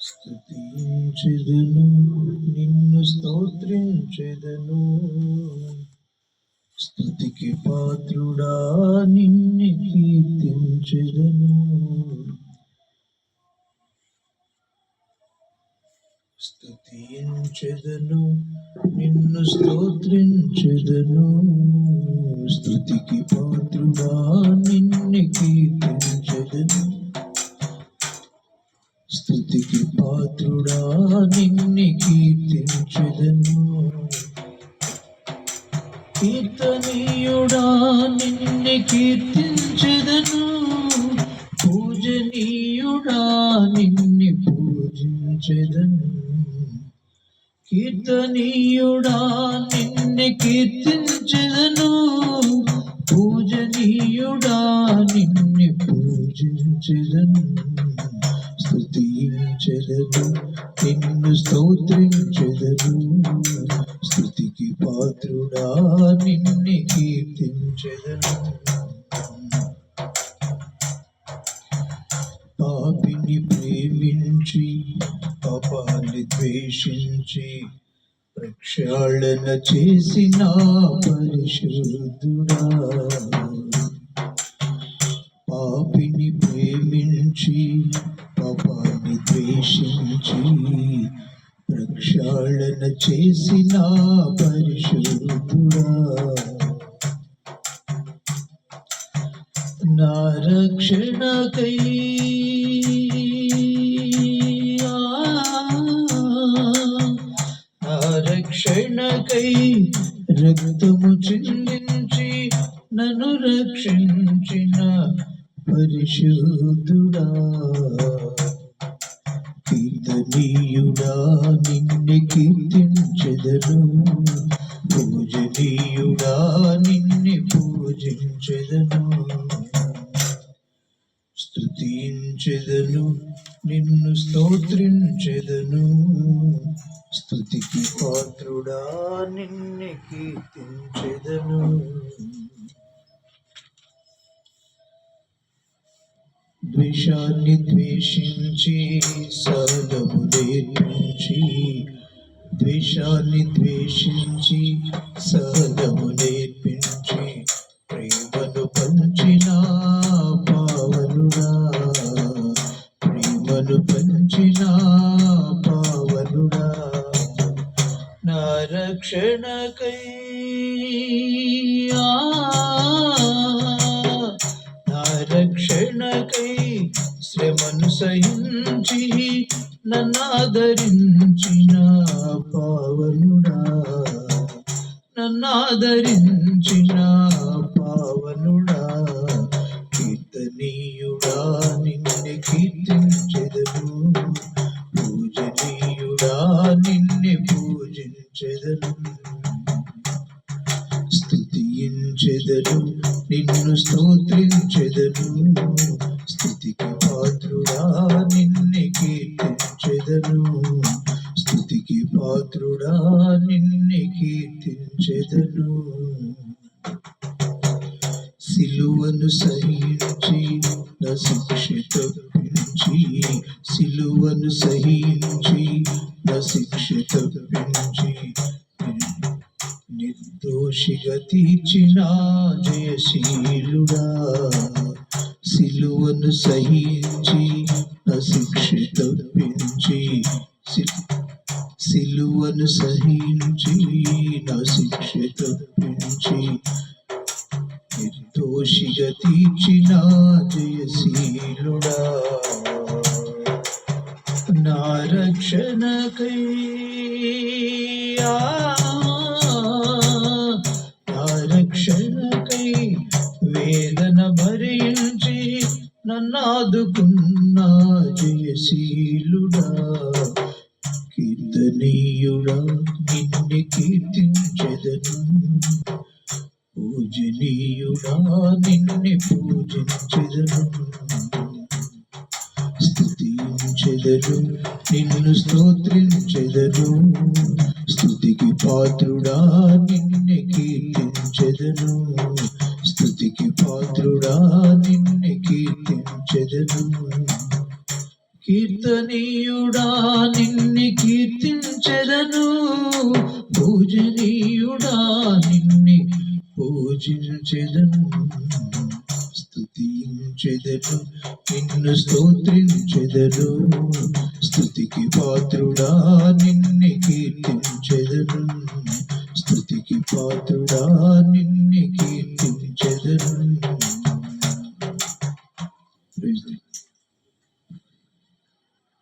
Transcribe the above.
స్తుతించెదను, నిన్ను స్తోత్రించెదను. స్తుతికి పాత్రుడా, నిన్ను కీర్తించెదను. స్తుతించెదను, నిన్ను స్తోత్రించెదను. స్తుతికి పాత్రుడా, నిన్ను కీర్తించెదను. స్తుతికి పాత్రుడా, నిన్ను కీర్తించెదను. కీర్తనీయుడా, నిన్ను కీర్తించెదను. పూజనీయుడా, నిన్ను పూజించెదను. కీర్తనీయుడా, నిన్ను కీర్తించెదను. పూజనీయుడా, నిన్ను పూజించెదను. స్తుతించెదను, నిన్ను స్తోత్రించెదను. స్తుతికి పాత్రుడా, నిన్ను కీర్తించెదను. పాపిని ప్రేమించి పాపాన్ని ద్వేషించి ప్రక్షాళన చేసిన పరిశుద్ధుడా. పాపిని ప్రేమించి పాపాన్ని ద్వేషించి ప్రక్షాళన చేసిన పరిశుద్ధుడా. నా రక్షణకై రక్తము చిందించి నన్ను రక్షించిన పరిశుద్ధుడా. కీర్తనీయుడా, నిన్ను కీర్తించెదను. పూజనీయుడా, నిన్ను పూజించెదను. స్తుతించెదను, నిన్ను స్తోత్రించెదను. స్తుతికి పాత్రుడా, నిన్ను కీర్తించెదను. ద్వేషాన్ని ద్వేషించి సహనము నేర్పించి, ద్వేషాన్ని ద్వేషించి సహనము నేర్పించి ప్రేమను పంచిన పావనుడా. ప్రేమను పంచిన పావనుడా. నా రక్షణకై రక్షణకై శ్రమను సహించి నన్నాదరించిన పావనుడా. నన్నాదరించిన పావనుడా. కీర్తనీయుడా, నిన్ను కీర్తించెదను. పూజనీయుడా, నిన్ను పూజించెదను. స్తుతించెదను, నిన్ను స్తోత్రించెదను. స్తుతికి పాత్రుడా, నిన్ను కీర్తించెదను. స్తుతికి పాత్రుడా, నిన్ను కీర్తించెదను. సిలువను సహించి నా శిక్ష తప్పించి, సిలువను సహించి నా శిక్ష తప్పించి నిర్దోషిగా తీర్చిన జయశీలుడా. సిలువను సహించి నా శిక్ష తప్పించి, సిలువను సహించి నా శిక్ష తప్పించి నిర్దోషిగా తీర్చిన జయశీలుడా. నా రక్షణకై రక్షణకై వేదన భరించి నన్నాదుకున్న జయశీలుడా. కీర్తనీయుడా, నిన్ను కీర్తించెదను. పూజనీయుడా, నిన్ను పూజించెదను. స్తుతించెదను, నిన్ను స్తోత్రించెదను. స్తుతికి పాత్రుడా, నిన్ను కీర్తించెదను. స్తుతికి పాత్రుడా, నిన్ను కీర్తించెదను. కీర్తనీయుడా నిన్ను కీర్తించెదను, పూజనీయుడా నిన్ను పూజించెదను, స్తుతించెదను నిన్ను స్తోత్రించెదను, స్తుతికి పాత్రుడా నిన్ను కీర్తించెదను, స్తుతికి పాత్రుడా నిన్ను